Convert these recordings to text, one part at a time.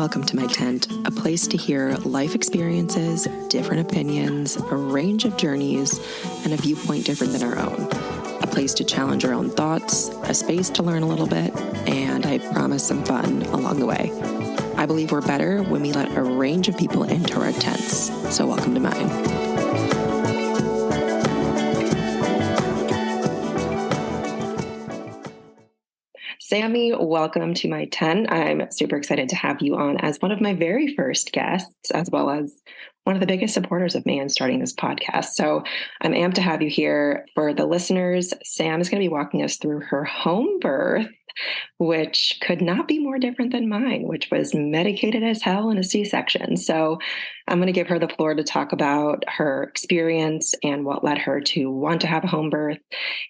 welcome to my tent, a place to hear life experiences, different opinions, a range of journeys, and a viewpoint different than our own. A place to challenge our own thoughts, a space to learn a little bit, and I promise some fun along the way. I believe we're better when we let a range of people into our tents, so welcome to mine. Sammy, welcome to my tent. I'm super excited to have you on as one of my very first guests, as well as one of the biggest supporters of me in starting this podcast. So I'm amped to have you here. For the listeners, Sam is going to be walking us through her home birth, which could not be more different than mine, which was medicated as hell in a C-section. So I'm going to give her the floor to talk about her experience and what led her to want to have a home birth.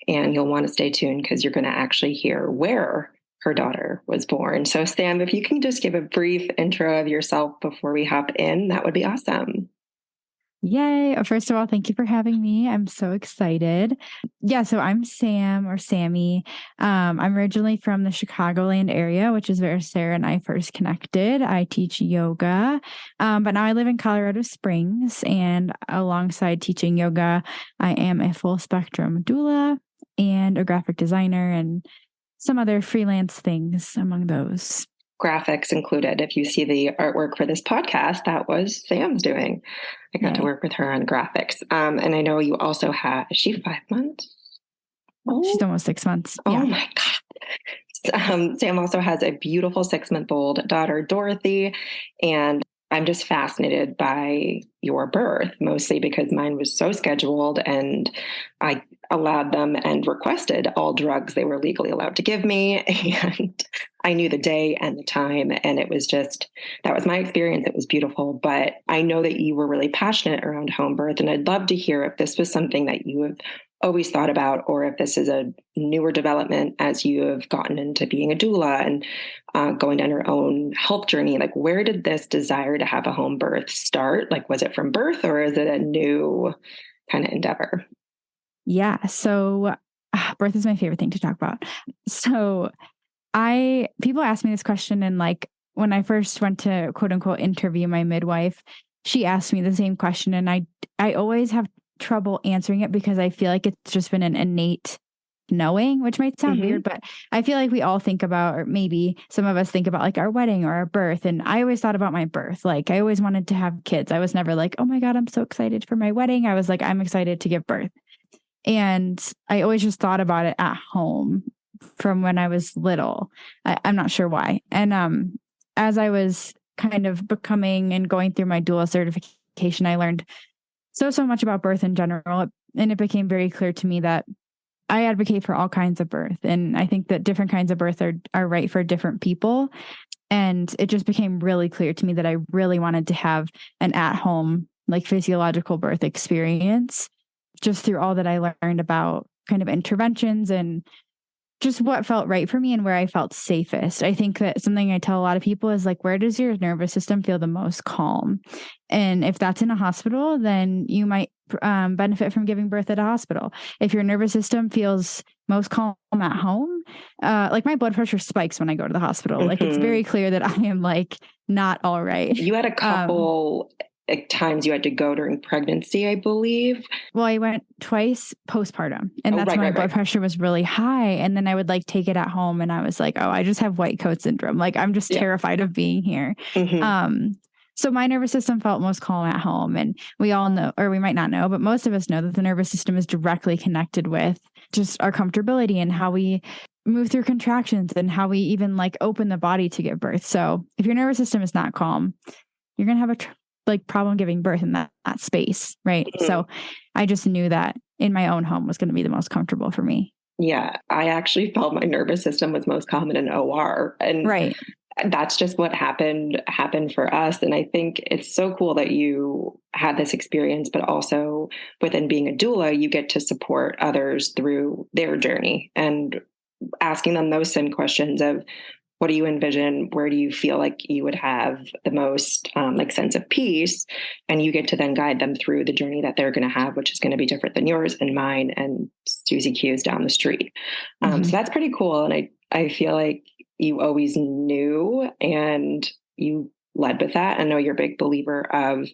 And you'll want to stay tuned because you're going to actually hear where her daughter was born. So Sam, if you can just give a brief intro of yourself before we hop in, that would be awesome. Yay. First of all, thank you for having me. I'm so excited. Yeah, so I'm Sam or Sammy. I'm originally from the Chicagoland area, which is where Sarah and I first connected. I teach yoga, but now I live in Colorado Springs, and alongside teaching yoga, I am a full spectrum doula and a graphic designer and some other freelance things among those. Graphics included. If you see the artwork for this podcast, that was Sam's doing. I got to work with her on graphics. And I know you also have, is she 5 months? Oh. She's almost 6 months. Oh my God. Sam also has a beautiful 6-month-old daughter, Dorothy. And I'm just fascinated by your birth, mostly because mine was so scheduled and I allowed them and requested all drugs they were legally allowed to give me. And I knew the day and the time. And it was just, that was my experience. It was beautiful. But I know that you were really passionate around home birth. And I'd love to hear if this was something that you have always thought about, or if this is a newer development as you have gotten into being a doula and going down your own health journey. Like, where did this desire to have a home birth start? Like, was it from birth or is it a new kind of endeavor? Yeah. So birth is my favorite thing to talk about. So people ask me this question, and like when I first went to quote unquote interview my midwife, she asked me the same question, and I always have trouble answering it because I feel like it's just been an innate knowing, which might sound weird, but I feel like we all think about, or maybe some of us think about like our wedding or our birth. And I always thought about my birth. Like I always wanted to have kids. I was never like, oh my God, I'm so excited for my wedding. I was like, I'm excited to give birth. And I always just thought about it at home from when I was little. I'm not sure why. And as I was kind of becoming and going through my doula certification, I learned so much about birth in general. And it became very clear to me that I advocate for all kinds of birth. And I think that different kinds of birth are right for different people. And it just became really clear to me that I really wanted to have an at-home, like physiological birth experience, just through all that I learned about kind of interventions and just what felt right for me and where I felt safest. I think that something I tell a lot of people is like, where does your nervous system feel the most calm? And if that's in a hospital, then you might benefit from giving birth at a hospital. If your nervous system feels most calm at home, like my blood pressure spikes when I go to the hospital. Like it's very clear that I am like not all right. You had a couple times you had to go during pregnancy, I believe. Well, I went twice postpartum, and that's when my blood pressure was really high. And then I would like take it at home, and I was like, oh, I just have white coat syndrome. Like I'm just terrified of being here. So my nervous system felt most calm at home. And we all know, or we might not know, but most of us know that the nervous system is directly connected with just our comfortability and how we move through contractions and how we even like open the body to give birth. So if your nervous system is not calm, you're going to have a problem giving birth in that space. Right. So I just knew that in my own home was going to be the most comfortable for me. Yeah. I actually felt my nervous system was most common in OR. And that's just what happened for us. And I think it's so cool that you had this experience, but also within being a doula, you get to support others through their journey and asking them those same questions of, what do you envision? Where do you feel like you would have the most like sense of peace? And you get to then guide them through the journey that they're going to have, which is going to be different than yours and mine and Susie Q's down the street. So that's pretty cool. And I feel like you always knew and you led with that. I know you're a big believer of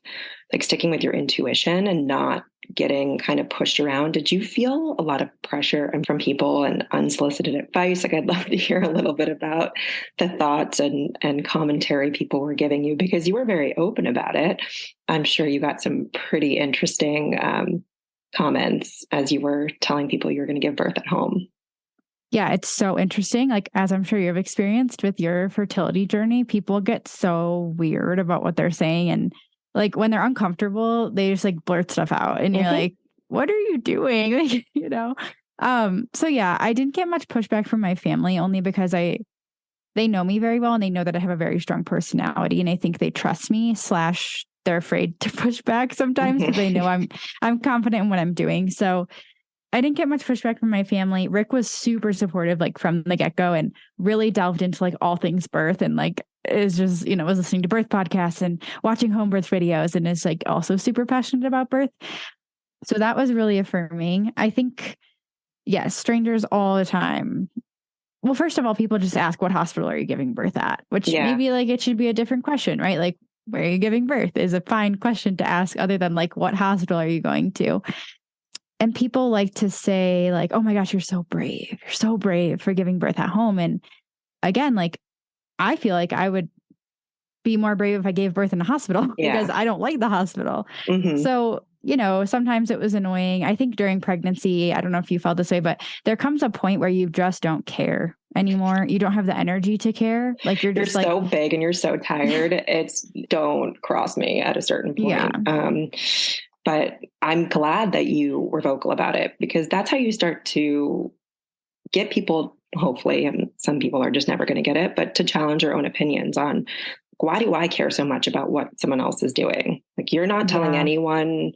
like sticking with your intuition and not getting kind of pushed around. Did you feel a lot of pressure from people and unsolicited advice? Like, I'd love to hear a little bit about the thoughts and commentary people were giving you, because you were very open about it. I'm sure you got some pretty interesting comments as you were telling people you were going to give birth at home. Yeah, it's so interesting. Like, as I'm sure you've experienced with your fertility journey, people get so weird about what they're saying. And like when they're uncomfortable, they just like blurt stuff out. And you're Mm-hmm. like, what are you doing? Like, you know? So yeah, I didn't get much pushback from my family only because they know me very well and they know that I have a very strong personality. And I think they trust me / they're afraid to push back sometimes because they know I'm confident in what I'm doing. So I didn't get much pushback from my family. Rick was super supportive, like from the get go, and really delved into like all things birth, and like is just, was listening to birth podcasts and watching home birth videos, and is like also super passionate about birth. So that was really affirming. I think, yes, strangers all the time. Well, first of all, people just ask, what hospital are you giving birth at? Which Yeah. maybe like it should be a different question, right? Like, where are you giving birth is a fine question to ask, other than like, what hospital are you going to? And people like to say like, oh my gosh, you're so brave. You're so brave for giving birth at home. And again, like, I feel like I would be more brave if I gave birth in a hospital because Yeah. I don't like the hospital. Mm-hmm. So, sometimes it was annoying. I think during pregnancy, I don't know if you felt this way, but there comes a point where you just don't care anymore. You don't have the energy to care. Like you're You're just like, so big and you're so tired. It's don't cross me at a certain yeah, point. But I'm glad that you were vocal about it, because that's how you start to get people, hopefully, and some people are just never going to get it, but to challenge your own opinions on, why do I care so much about what someone else is doing? Like, you're not telling yeah, anyone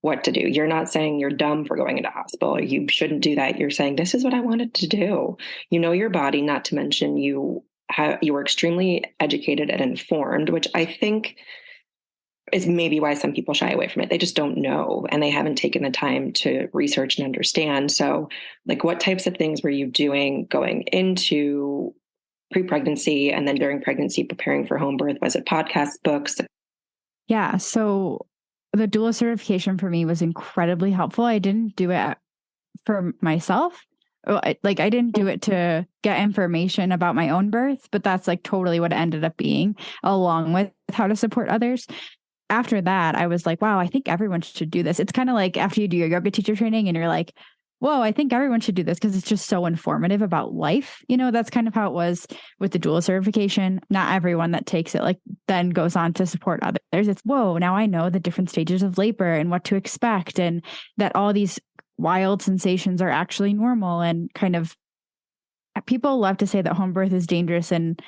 what to do. You're not saying you're dumb for going into hospital. You shouldn't do that. You're saying, this is what I wanted to do. You know your body, not to mention you were extremely educated and informed, which I think is maybe why some people shy away from it. They just don't know and they haven't taken the time to research and understand. So, like, what types of things were you doing going into pre-pregnancy and then during pregnancy preparing for home birth? Was it podcasts, books? yeah. So the doula certification for me was incredibly helpful. I didn't do it for myself. I didn't do it to get information about my own birth, but that's like totally what it ended up being, along with how to support others. After that, I was like, wow, I think everyone should do this. It's kind of like after you do your yoga teacher training and you're like, whoa, I think everyone should do this because it's just so informative about life. That's kind of how it was with the doula certification. Not everyone that takes it like then goes on to support others. It's, whoa, now I know the different stages of labor and what to expect, and that all these wild sensations are actually normal. And kind of people love to say that home birth is dangerous. And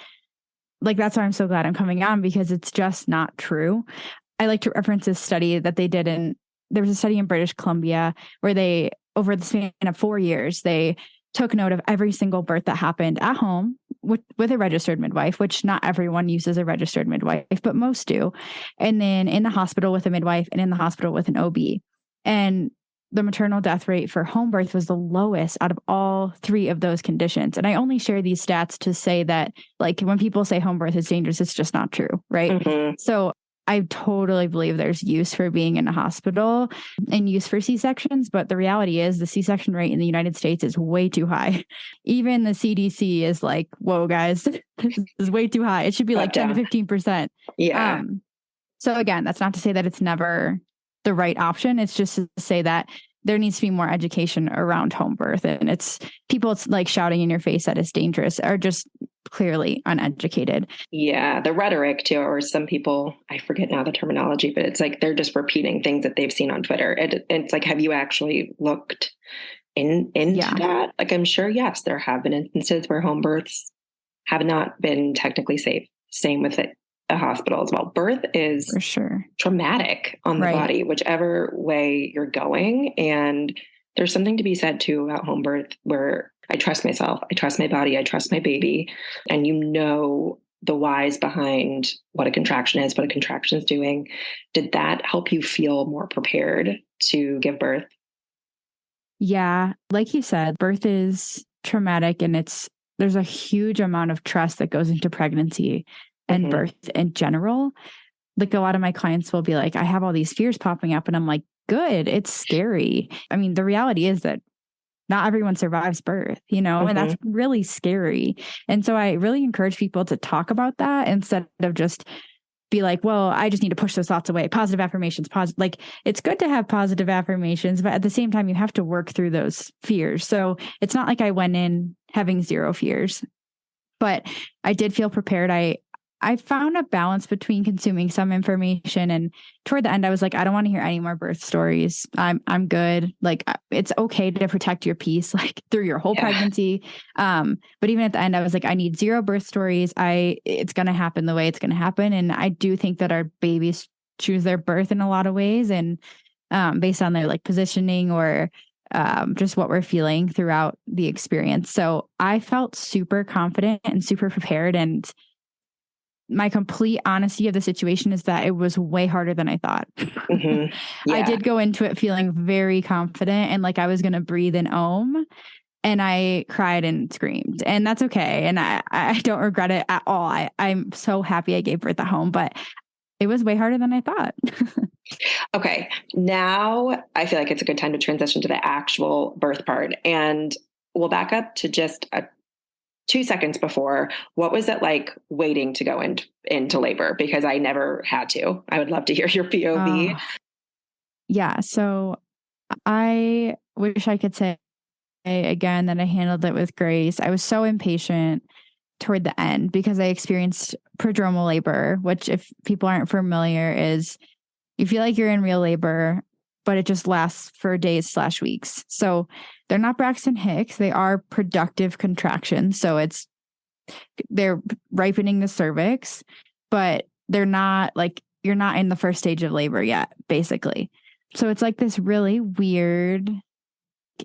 like, that's why I'm so glad I'm coming on, because it's just not true. I like to reference this study that they did there was a study in British Columbia where they, over the span of 4 years, they took note of every single birth that happened at home with a registered midwife, which not everyone uses a registered midwife, but most do. And then in the hospital with a midwife and in the hospital with an OB. And the maternal death rate for home birth was the lowest out of all 3 of those conditions. And I only share these stats to say that, like, when people say home birth is dangerous, it's just not true, right? Mm-hmm. So I totally believe there's use for being in a hospital and use for C-sections, but the reality is the C-section rate in the United States is way too high. Even the CDC is like, whoa, guys, this is way too high. It should be like 10 to 15%. Yeah. So again, that's not to say that it's never the right option. It's just to say that there needs to be more education around home birth. And it's like shouting in your face that it's dangerous are just clearly uneducated. Yeah. The rhetoric too, or some people, I forget now the terminology, but it's like they're just repeating things that they've seen on Twitter. It's like, have you actually looked into that? Like, I'm sure, yes, there have been instances where home births have not been technically safe. Same with a hospital as well. Birth is for sure traumatic on the body, whichever way you're going. And there's something to be said too about home birth where I trust myself, I trust my body, I trust my baby. And the whys behind what a contraction is, what a contraction is doing. Did that help you feel more prepared to give birth? Yeah. Like you said, birth is traumatic, and there's a huge amount of trust that goes into pregnancy. and Mm-hmm. birth in general. Like a lot of my clients will be like, I have all these fears popping up. And I'm like, good, it's scary. I mean, the reality is that not everyone survives birth, and Mm-hmm. that's really scary. And so I really encourage people to talk about that instead of just be like, well, I just need to push those thoughts away. Positive affirmations, like it's good to have positive affirmations, but at the same time, you have to work through those fears. So it's not like I went in having zero fears, but I did feel prepared. I found a balance between consuming some information, and toward the end I was like, I don't want to hear any more birth stories. I'm good. Like it's okay to protect your peace like through your whole pregnancy. But even at the end I was like, I need zero birth stories. It's going to happen the way it's going to happen. And I do think that our babies choose their birth in a lot of ways, and based on their like positioning or just what we're feeling throughout the experience. So I felt super confident and super prepared, and my complete honesty of the situation is that it was way harder than I thought. Mm-hmm. I Yeah. did go into it feeling very confident and like I was going to breathe and and I cried and screamed, and that's okay. And I don't regret it at all. I'm so happy I gave birth at home, but it was way harder than I thought. Okay. Now I feel like it's a good time to transition to the actual birth part. And we'll back up to just 2 seconds before. What was it like waiting to go into labor? Because I never had to. I would love to hear your POV. Yeah. So I wish I could say again that I handled it with grace. I was so impatient toward the end because I experienced prodromal labor, which if people aren't familiar is you feel like you're in real labor, but it just lasts for days/weeks. So they're not Braxton Hicks. They are productive contractions. So they're ripening the cervix, but they're not like, you're not in the first stage of labor yet, basically. So it's like this really weird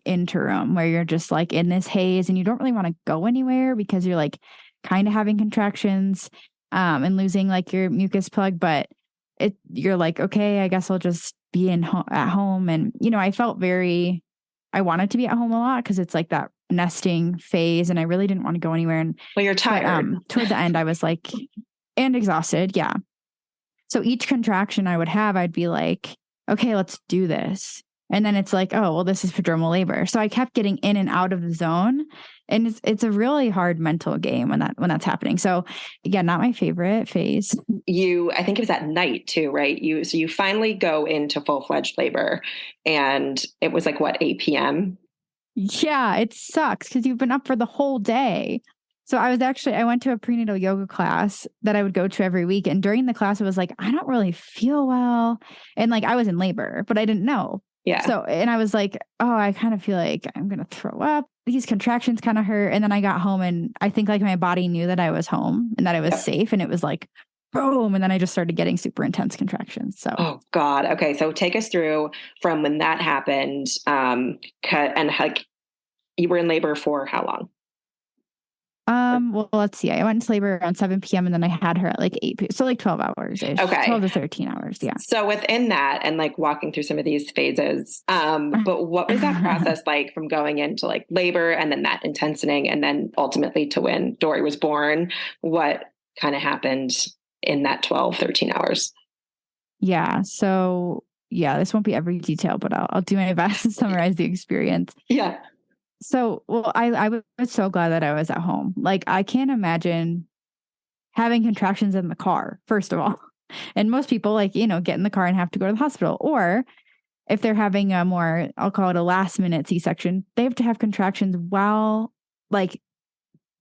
interim where you're just like in this haze and you don't really want to go anywhere because you're like kind of having contractions and losing like your mucus plug, but you're like, okay, I guess I'll just be at home. And I felt I wanted to be at home a lot because it's like that nesting phase and I really didn't want to go anywhere. And Well, you're tired. But toward the end I was like, and exhausted. Yeah. So each contraction I would have, I'd be like, okay, let's do this. And then it's like, oh, well, this is prodromal labor. So I kept getting in and out of the zone. And it's a really hard mental game when that's happening. So again, not my favorite phase. I think it was at night too, right? So you finally go into full-fledged labor and it was like what, 8 p.m.? Yeah, it sucks because you've been up for the whole day. So I went to a prenatal yoga class that I would go to every week. And during the class, it was like, I don't really feel well. And like, I was in labor, but I didn't know. Yeah. So, and I was like, oh, I kind of feel like I'm going to throw up. These contractions kind of hurt. And then I got home and I think like my body knew that I was home and that I was safe. And it was like, boom. And then I just started getting super intense contractions. So, oh God. Okay. So take us through from when that happened. And like you were in labor for how long? Well, let's see. I went into labor around 7 p.m. and then I had her at like 8 p.m. So like 12 hours ish. Okay. 12 to 13 hours. Yeah. So within that and like walking through some of these phases, but what was that process like from going into like labor and then that intensity and then ultimately to when Dory was born? What kind of happened in that 12, 13 hours? Yeah. So yeah, this won't be every detail, but I'll do my best to summarize the experience. Yeah. So, well, I was so glad that I was at home. Like, I can't imagine having contractions in the car, first of all. And most people, like, get in the car and have to go to the hospital. Or if they're having a more, I'll call it a last minute C-section, they have to have contractions while, like,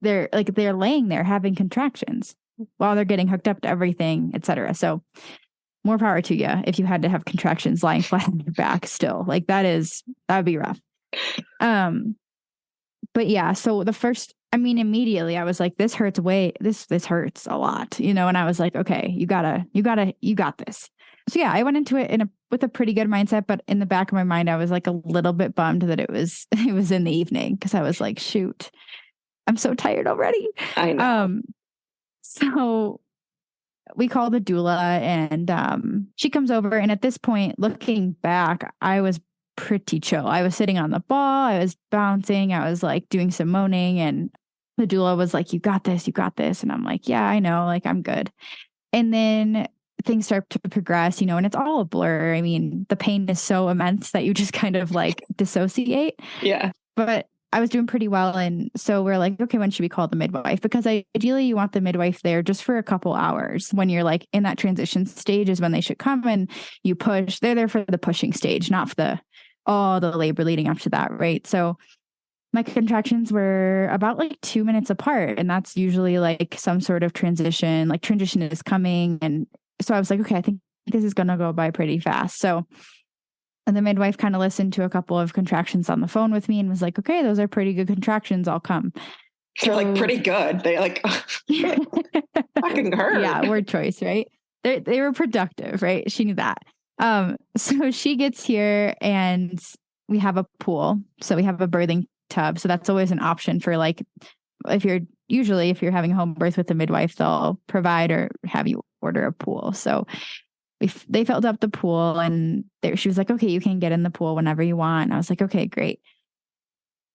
they're laying there having contractions while they're getting hooked up to everything, etc. So, more power to you if you had to have contractions lying flat on your back still. Like, that would be rough. But yeah, so immediately I was like, this hurts this hurts a lot, and I was like, okay, you got this. So yeah, I went into it with a pretty good mindset, but in the back of my mind, I was like a little bit bummed that it was in the evening because I was like, shoot, I'm so tired already. I know. So we call the doula and she comes over, and at this point, looking back, I was pretty chill. I was sitting on the ball. I was bouncing. I was like doing some moaning, and the doula was like, you got this, you got this. And I'm like, yeah, I know, like, I'm good. And then things start to progress, and it's all a blur. I mean, the pain is so immense that you just kind of like dissociate. Yeah. But I was doing pretty well. And so we're like, okay, when should we call the midwife? Because ideally you want the midwife there just for a couple hours. When you're like in that transition stage is when they should come and you push. They're there for the pushing stage, not for all the labor leading up to that. Right. So my contractions were about like 2 minutes apart. And that's usually like some sort of transition, like transition is coming. And so I was like, okay, I think this is going to go by pretty fast. So, and the midwife kind of listened to a couple of contractions on the phone with me and was like, okay, those are pretty good contractions. I'll come. They're like pretty good. They like fucking hurt. Yeah, word choice, right? They were productive, right? She knew that. So she gets here and we have a pool. So we have a birthing tub. So that's always an option for like, if you're having a home birth with a midwife, they'll provide or have you order a pool. So they filled up the pool and she was like, okay, you can get in the pool whenever you want. And I was like, okay, great.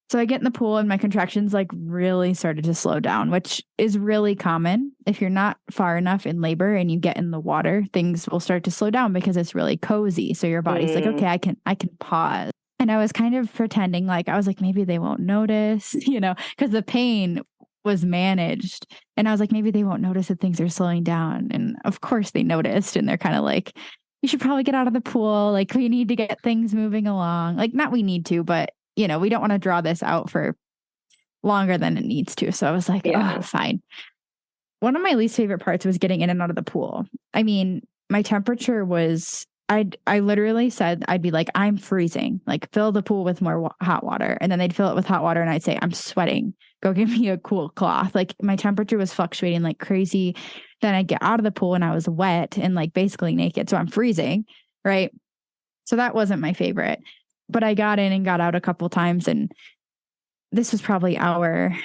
So I get in the pool and my contractions like really started to slow down, which is really common. If you're not far enough in labor and you get in the water, things will start to slow down because it's really cozy. So your body's like, okay, I can pause. And I was kind of pretending like, I was like, maybe they won't notice, because the pain was managed. And I was like, maybe they won't notice that things are slowing down. And of course they noticed. And they're kind of like, you should probably get out of the pool. Like, we need to get things moving along. Like, not we need to, but we don't want to draw this out for longer than it needs to. So I was like, oh, fine. One of my least favorite parts was getting in and out of the pool. I mean, my temperature was, I literally said, I'd be like, I'm freezing, like fill the pool with more hot water. And then they'd fill it with hot water and I'd say, I'm sweating. Go give me a cool cloth. Like my temperature was fluctuating like crazy. Then I'd get out of the pool and I was wet and like basically naked. So I'm freezing. Right. So that wasn't my favorite, but I got in and got out a couple times. And this was probably hour,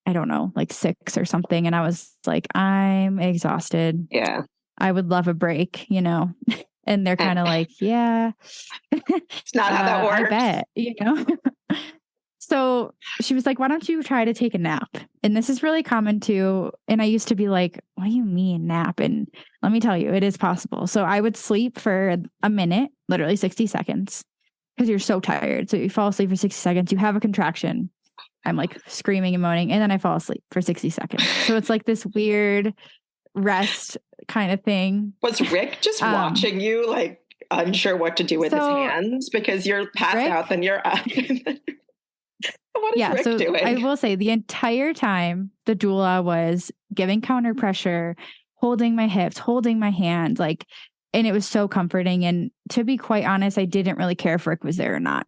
I don't know, like 6 or something. And I was like, I'm exhausted. Yeah. I would love a break, And they're kind of like, yeah. It's not how that works. I bet, So she was like, why don't you try to take a nap? And this is really common too. And I used to be like, what do you mean nap? And let me tell you, it is possible. So I would sleep for a minute, literally 60 seconds, because you're so tired. So you fall asleep for 60 seconds, you have a contraction. I'm like screaming and moaning, and then I fall asleep for 60 seconds. So it's like this weird rest kind of thing. Was Rick just watching you, like unsure what to do with his hands because you're passed out, then you're up? What is Rick doing? I will say the entire time the doula was giving counter pressure, holding my hips, holding my hands, and it was so comforting. And to be quite honest, I didn't really care if Rick was there or not.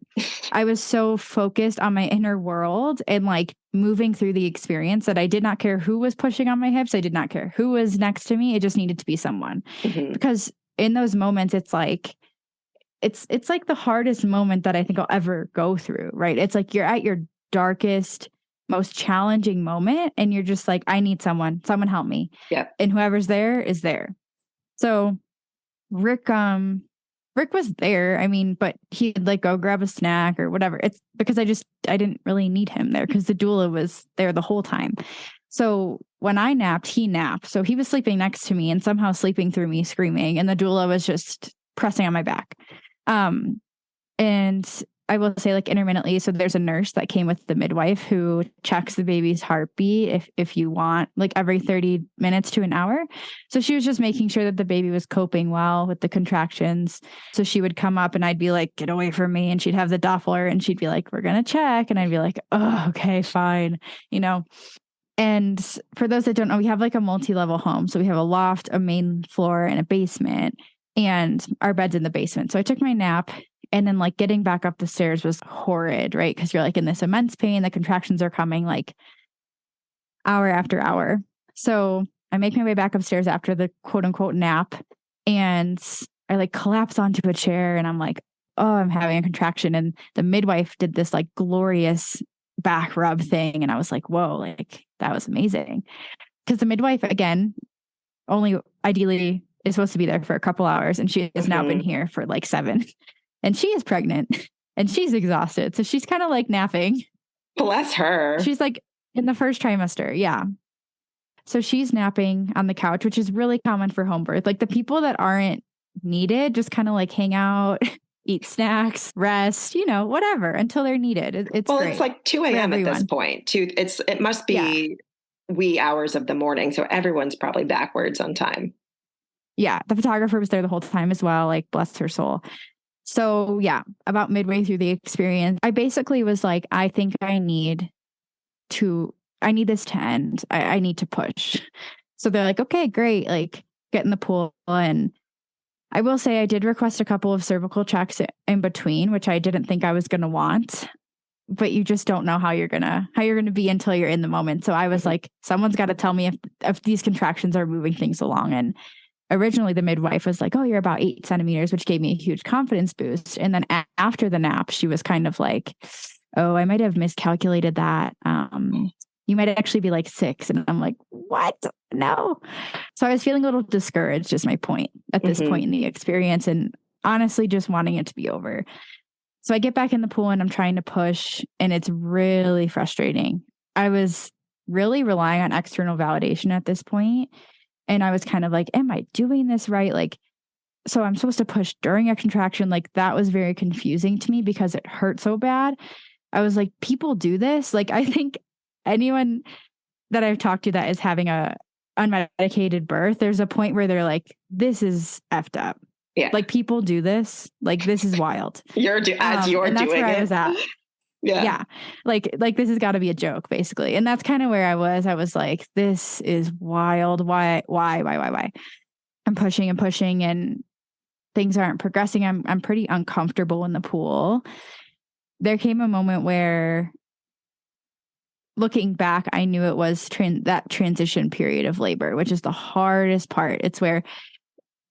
I was so focused on my inner world and like moving through the experience that I did not care who was pushing on my hips. I did not care who was next to me. It just needed to be someone. Mm-hmm. Because in those moments, it's like the hardest moment that I think I'll ever go through, right? It's like you're at your darkest, most challenging moment. And you're just like, I need someone help me. Yeah. And whoever's there is there. So Rick was there. I mean, but he'd like go grab a snack or whatever. It's because I didn't really need him there because the doula was there the whole time. So when I napped, he napped. So he was sleeping next to me and somehow sleeping through me screaming. And the doula was just pressing on my back. And I will say like intermittently. So there's a nurse that came with the midwife who checks the baby's heartbeat if you want, like every 30 minutes to an hour. So she was just making sure that the baby was coping well with the contractions. So she would come up and I'd be like, get away from me. And she'd have the Doppler and she'd be like, we're going to check. And I'd be like, oh, okay, fine. And for those that don't know, we have like a multi-level home. So we have a loft, a main floor, and a basement, and our bed's in the basement. So I took my nap. And then like getting back up the stairs was horrid, right? Because you're like in this immense pain. The contractions are coming like hour after hour. So I make my way back upstairs after the quote unquote nap. And I like collapse onto a chair and I'm like, oh, I'm having a contraction. And the midwife did this like glorious back rub thing. And I was like, whoa, like that was amazing. Because the midwife, again, only ideally is supposed to be there for a couple hours. And she has now been here for like 7. And she is pregnant and she's exhausted. So she's kind of like napping. Bless her. She's like, in the first trimester. Yeah. So she's napping on the couch, which is really common for home birth. Like the people that aren't needed just kind of like hang out, eat snacks, rest, whatever until they're needed. It's Well, it's great like 2 for a.m. at this everyone. point. It must Yeah. be wee hours of the morning. So everyone's probably backwards on time. Yeah. The photographer was there the whole time as well. Like, bless her soul. So yeah, about midway through the experience, I basically was like, I think I need this to end. I need to push. So they're like, okay, great. Like, get in the pool. And I will say I did request a couple of cervical checks in between, which I didn't think I was going to want, but you just don't know how you're going to be until you're in the moment. So I was like, someone's got to tell me if these contractions are moving things along. And originally the midwife was like, oh, you're about 8 centimeters, which gave me a huge confidence boost. And then after the nap, she was kind of like, oh, I might have miscalculated that. You might actually be like 6. And I'm like, what? No. So I was feeling a little discouraged, is my point at this point in the experience, and honestly just wanting it to be over. So I get back in the pool and I'm trying to push, and it's really frustrating. I was really relying on external validation at this point. And I was kind of like, am I doing this right? Like, so I'm supposed to push during a contraction. Like, that was very confusing to me because it hurt so bad. I was like, people do this. Like, I think anyone that I've talked to that is having a unmedicated birth, there's a point where they're like, this is effed up. Yeah. Like, people do this. Like, this is wild. You're doing that's where I was at. Yeah. Like this has got to be a joke, basically. And that's kind of where I was. I was like, this is wild. Why? I'm pushing and pushing and things aren't progressing. I'm pretty uncomfortable in the pool. There came a moment where, looking back, I knew it was that transition period of labor, which is the hardest part. It's where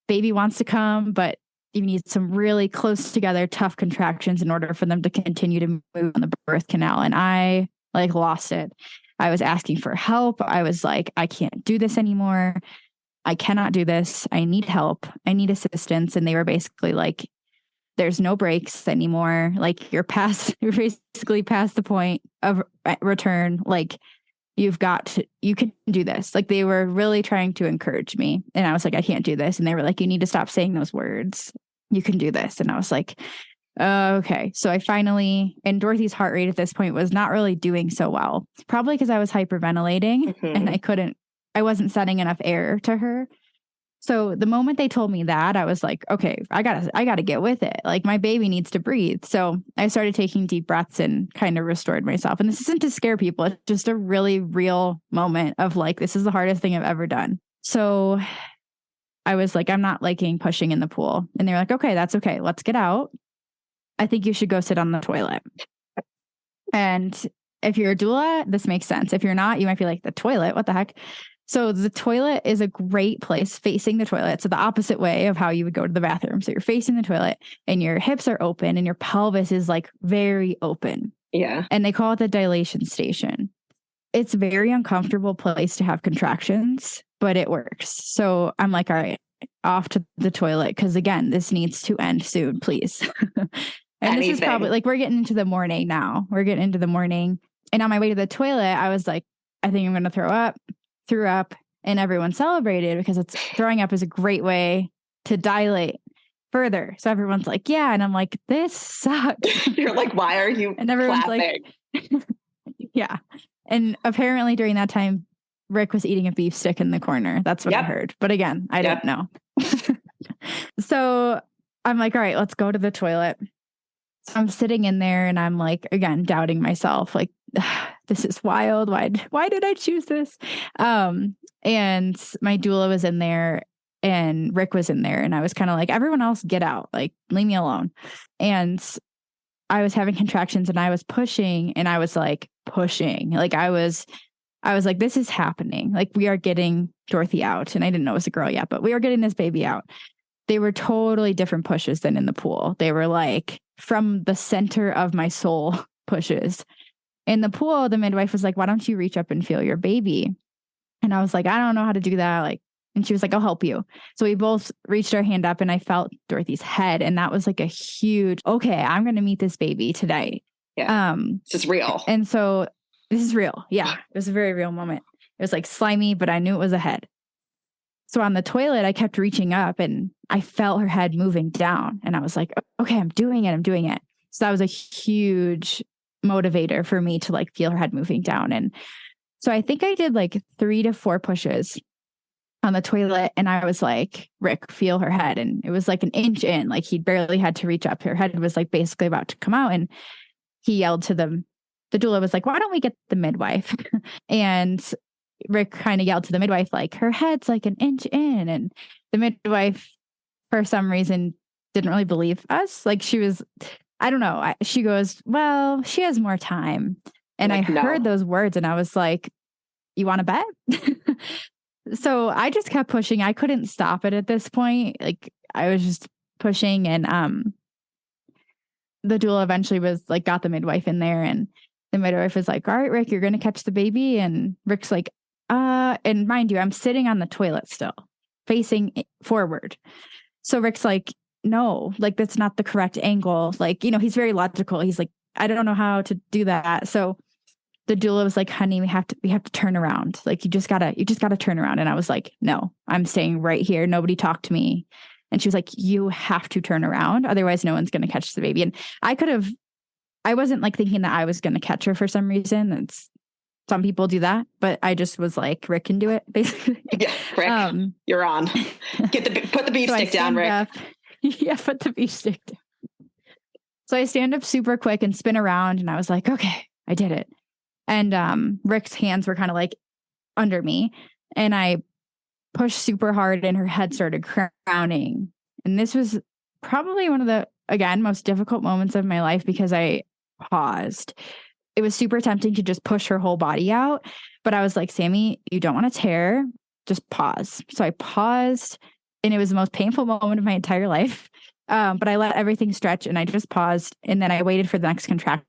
baby wants to come, but you need some really close together, tough contractions in order for them to continue to move on the birth canal. And I lost it. I was asking for help. I was like, I can't do this anymore. I cannot do this. I need help. I need assistance. And they were basically like, there's no breaks anymore. Like, you're basically past the point of return. Like, you can do this. Like, they were really trying to encourage me. And I was like, I can't do this. And they were like, you need to stop saying those words. You can do this. And I was like, okay. So I finally, and Dorothy's heart rate at this point was not really doing so well, probably because I was hyperventilating and I wasn't sending enough air to her. So the moment they told me that, I was like, okay, I gotta get with it. Like, my baby needs to breathe. So I started taking deep breaths and kind of restored myself. And this isn't to scare people. It's just a really real moment of like, this is the hardest thing I've ever done. So I was like, I'm not liking pushing in the pool. And they're like, okay, that's okay. Let's get out. I think you should go sit on the toilet. And if you're a doula, this makes sense. If you're not, you might be like, the toilet, what the heck? So the toilet is a great place facing the toilet. So the opposite way of how you would go to the bathroom. So you're facing the toilet and your hips are open and your pelvis is like very open. Yeah. And they call it the dilation station. It's a very uncomfortable place to have contractions, but it works. So I'm like, all right, off to the toilet. Because again, this needs to end soon, please. And this is probably like, we're getting into the morning now. And on my way to the toilet, I was like, I think I'm going to throw up. Threw up, and everyone celebrated because throwing up is a great way to dilate further. So everyone's like, yeah. And I'm like, this sucks. You're like, why are you and everyone's clapping? Like, yeah. And apparently during that time, Rick was eating a beef stick in the corner. That's what I heard. But again, I didn't know. So I'm like, all right, let's go to the toilet. So I'm sitting in there and I'm like, again, doubting myself, like, this is wild. Why did I choose this? And my doula was in there and Rick was in there. And I was kind of like, everyone else get out, like, leave me alone. And I was having contractions and I was pushing and I was like pushing, like I was like, this is happening. Like, we are getting Dorothy out. And I didn't know it was a girl yet, but we were getting this baby out. They were totally different pushes than in the pool. They were like from the center of my soul pushes. In the pool, the midwife was like, why don't you reach up and feel your baby? And I was like, I don't know how to do that. Like, and she was like, I'll help you. So we both reached our hand up and I felt Dorothy's head. And that was like a huge, okay, I'm going to meet this baby today. Yeah. This is real. And so This is real. Yeah. It was a very real moment. It was like slimy, but I knew it was a head. So on the toilet, I kept reaching up and I felt her head moving down. And I was like, okay, I'm doing it. I'm doing it. So that was a huge motivator for me to like feel her head moving down. And so I think I did like 3 to 4 pushes on the toilet. And I was like, Rick, feel her head. And it was like an inch in, like he barely had to reach up. Her head was like basically about to come out. And he yelled to the doula was like, why don't we get the midwife? And Rick kind of yelled to the midwife, like, her head's like an inch in. And the midwife, for some reason, didn't really believe us. Like she was, I don't know. She goes, well, she has more time. And Like, I no. heard those words and I was like, you want to bet? So I just kept pushing. I couldn't stop it at this point. Like I was just pushing and the doula eventually was like got the midwife in there and the midwife was like, all right, Rick, you're gonna catch the baby. And Rick's like, and mind you, I'm sitting on the toilet still, facing forward. So Rick's like, no, like that's not the correct angle. Like, you know, he's very logical. He's like, I don't know how to do that. So the doula was like, honey, we have to turn around. Like you just gotta turn around. And I was like, no, I'm staying right here. Nobody talk to me. And she was like, you have to turn around. Otherwise no one's going to catch the baby. And I wasn't like thinking that I was going to catch her for some reason. It's some people do that, but I just was like, Rick can do it basically. Yeah, Rick, you're on. Put the beef stick down, Rick. Up, yeah, put the beef stick down. So I stand up super quick and spin around and I was like, okay, I did it. And Rick's hands were kind of like under me and I pushed super hard and her head started crowning. And this was probably one of the, again, most difficult moments of my life because I paused. It was super tempting to just push her whole body out. But I was like, Sammy, you don't want to tear, just pause. So I paused and it was the most painful moment of my entire life. But I let everything stretch and I just paused and then I waited for the next contraction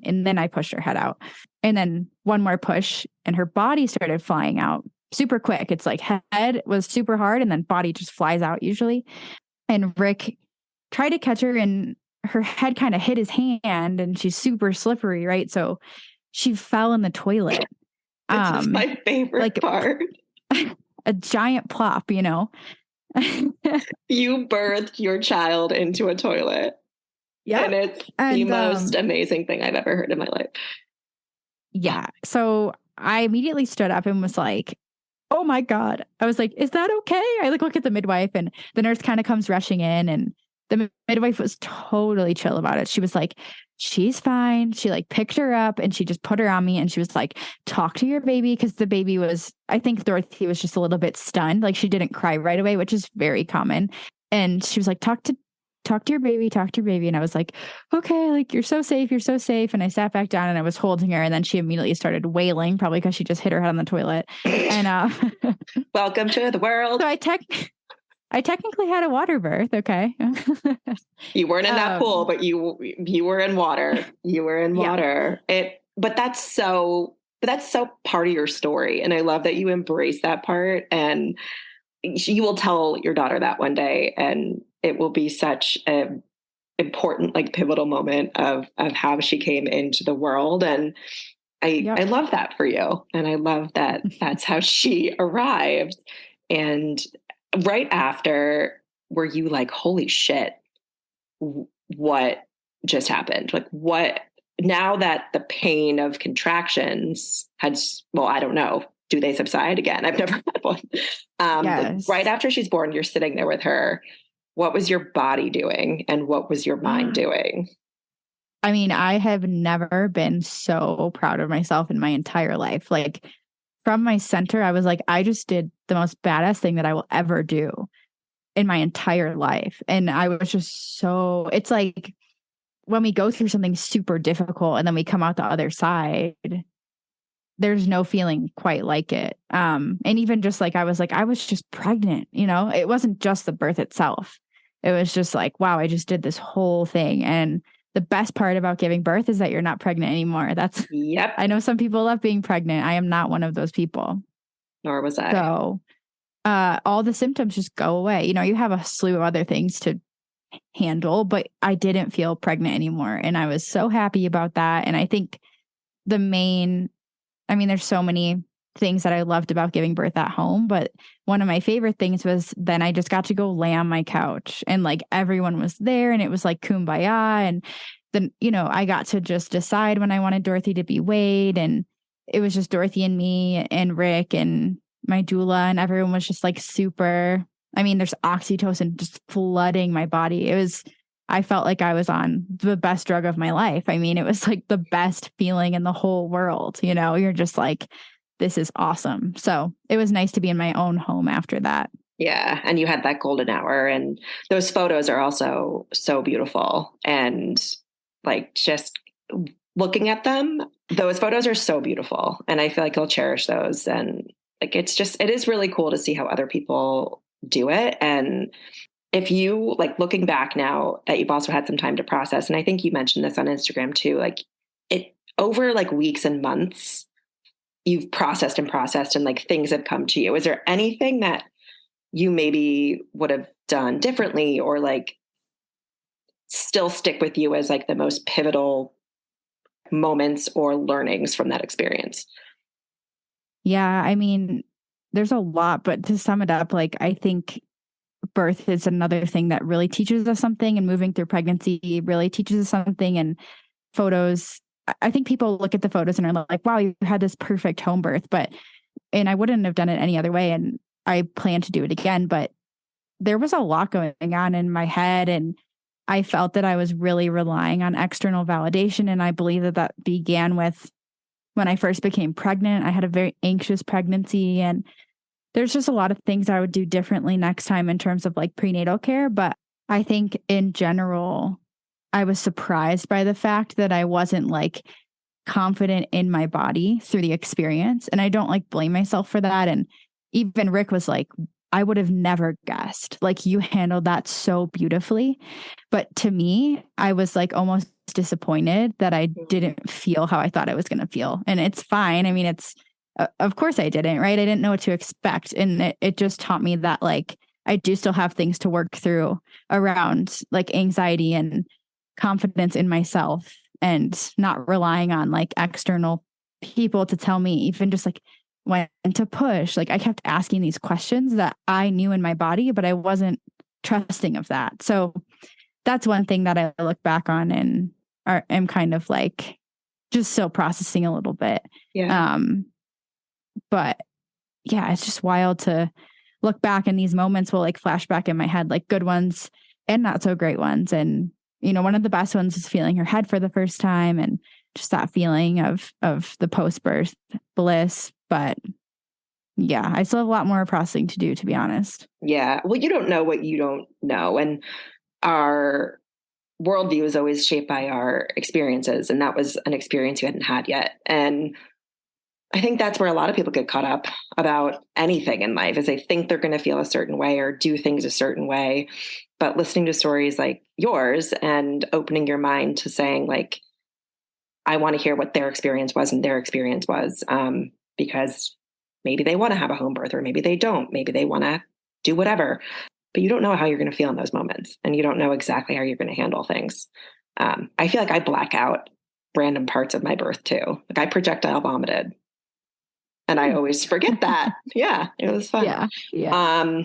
and then I pushed her head out. And then one more push and her body started flying out super quick. It's like head was super hard and then body just flies out usually. And Rick tried to catch her and her head kind of hit his hand and she's super slippery, right? So she fell in the toilet. This is my favorite part. A giant plop, you know. You birthed your child into a toilet. Yeah. And it's the most amazing thing I've ever heard in my life. Yeah. So I immediately stood up and was like, oh my God. I was like, is that okay? I look at the midwife and the nurse kind of comes rushing in and the midwife was totally chill about it. She was like, she's fine. She like picked her up and she just put her on me and she was like, talk to your baby. Cause the baby was, I think Dorothy was just a little bit stunned. Like she didn't cry right away, which is very common. And she was like, talk to your baby, talk to your baby. And I was like, okay, like you're so safe. You're so safe. And I sat back down and I was holding her. And then she immediately started wailing, probably because she just hit her head on the toilet. And welcome to the world. So I technically had a water birth. Okay. You weren't in that pool, but you were in water. You were in water. But that's so part of your story. And I love that you embrace that part and you will tell your daughter that one day and it will be such an important, like pivotal moment of how she came into the world. And I love that for you. And I love that that's how she arrived. And right after, were you like, holy shit, what just happened? Like what, now that the pain of contractions well, I don't know. Do they subside again? I've never had one. Yes. Right after she's born, you're sitting there with her. What was your body doing? And what was your mind doing? I mean, I have never been so proud of myself in my entire life. Like from my center, I was like, I just did the most badass thing that I will ever do in my entire life. And I was just so, it's like when we go through something super difficult and then we come out the other side, there's no feeling quite like it. And even just like, I was just pregnant, you know, it wasn't just the birth itself. It was just like, wow, I just did this whole thing. And the best part about giving birth is that you're not pregnant anymore. Yep. I know some people love being pregnant. I am not one of those people. Nor was I. So, all the symptoms just go away. You know, you have a slew of other things to handle, but I didn't feel pregnant anymore. And I was so happy about that. And I think the main I mean, there's so many things that I loved about giving birth at home, but one of my favorite things was then I just got to go lay on my couch and like everyone was there and it was like kumbaya. And then, I got to just decide when I wanted Dorothy to be weighed. And it was just Dorothy and me and Rick and my doula, and everyone was just like super. I mean, there's oxytocin just flooding my body. I felt like I was on the best drug of my life. I mean, it was like the best feeling in the whole world. You're just like, this is awesome. So it was nice to be in my own home after that. Yeah. And you had that golden hour, and those photos are also so beautiful. And like just looking at them, those photos are so beautiful. And I feel like you'll cherish those. And like, it is really cool to see how other people do it. And if you like looking back now that you've also had some time to process, and I think you mentioned this on Instagram too, like it over like weeks and months, you've processed and like things have come to you. Is there anything that you maybe would have done differently or like still stick with you as like the most pivotal moments or learnings from that experience? Yeah. I mean, there's a lot, but to sum it up, like I think birth is another thing that really teaches us something, and moving through pregnancy really teaches us something. And photos, I think people look at the photos and are like, wow, you had this perfect home birth, and I wouldn't have done it any other way. And I plan to do it again, but there was a lot going on in my head, and I felt that I was really relying on external validation. And I believe that began with when I first became pregnant. I had a very anxious pregnancy, and there's just a lot of things I would do differently next time in terms of like prenatal care. But I think in general, I was surprised by the fact that I wasn't like confident in my body through the experience. And I don't like blame myself for that. And even Rick was like, I would have never guessed. Like you handled that so beautifully. But to me, I was like almost disappointed that I didn't feel how I thought I was going to feel. And it's fine. I mean, of course I didn't, right? I didn't know what to expect. And it just taught me that like, I do still have things to work through around like anxiety and confidence in myself, and not relying on like external people to tell me, even just like when to push. Like I kept asking these questions that I knew in my body, but I wasn't trusting of that. So that's one thing that I look back on and am kind of like just still processing a little bit. Yeah. But yeah, it's just wild to look back, and these moments will like flash back in my head, like good ones and not so great ones. And, one of the best ones is feeling her head for the first time, and just that feeling of the post-birth bliss. But yeah, I still have a lot more processing to do, to be honest. Yeah. Well, you don't know what you don't know. And our worldview is always shaped by our experiences. And that was an experience you hadn't had yet. And I think that's where a lot of people get caught up about anything in life, is they think they're going to feel a certain way or do things a certain way. But listening to stories like yours and opening your mind to saying like, I want to hear what their experience was and their experience was, because maybe they want to have a home birth or maybe they don't. Maybe they want to do whatever, but you don't know how you're going to feel in those moments, and you don't know exactly how you're going to handle things. I feel like I black out random parts of my birth too. Like I projectile vomited. And I always forget that. Yeah, it was fun. Yeah. Yeah.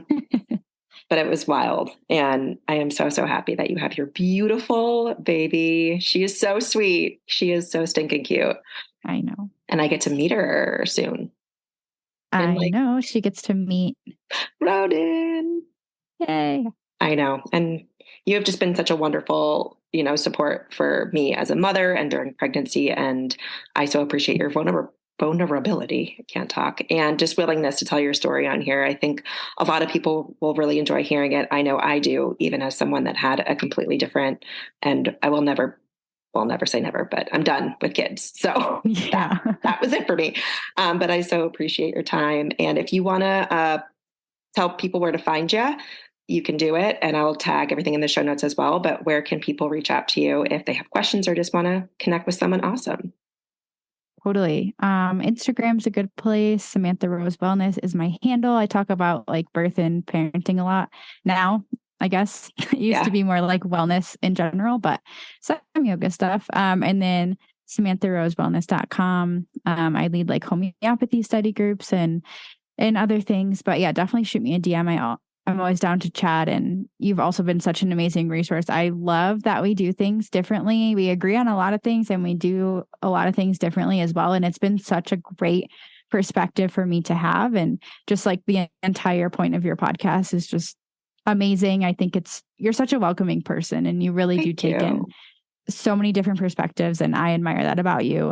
But it was wild. And I am so, so happy that you have your beautiful baby. She is so sweet. She is so stinking cute. I know. And I get to meet her soon. I know. She gets to meet Roden. Yay. I know. And you have just been such a wonderful, support for me as a mother and during pregnancy. And I so appreciate your vulnerability. I can't talk. And just willingness to tell your story on here. I think a lot of people will really enjoy hearing it. I know I do, even as someone that had a completely different, and I will never say never, but I'm done with kids. So yeah, that was it for me. But I so appreciate your time. And if you want to tell people where to find you, you can do it. And I'll tag everything in the show notes as well. But where can people reach out to you if they have questions or just want to connect with someone awesome? Totally. Instagram's a good place. Samantha Rose Wellness is my handle. I talk about like birth and parenting a lot now, I guess. It used to be more like wellness in general, but some yoga stuff. And then SamanthaRoseWellness.com. I lead like homeopathy study groups and other things. But yeah, definitely shoot me a DM. I'm always down to chat. And you've also been such an amazing resource. I love that we do things differently. We agree on a lot of things and we do a lot of things differently as well. And it's been such a great perspective for me to have. And just like the entire point of your podcast is just amazing. I think you're such a welcoming person and you really do take in so many different perspectives. And I admire that about you.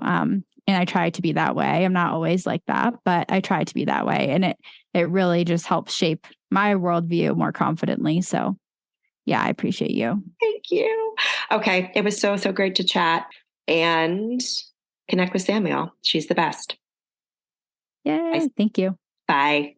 And I try to be that way. I'm not always like that, but I try to be that way. And it really just helps shape my worldview more confidently. So yeah, I appreciate you. Thank you. Okay. It was so great to chat and connect with Samuel. She's the best. Yay. Thank you. Bye.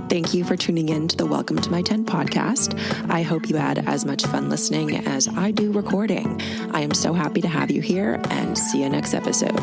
Thank you for tuning in to the Welcome to My 10 podcast. I hope you had as much fun listening as I do recording. I am so happy to have you here and see you next episode.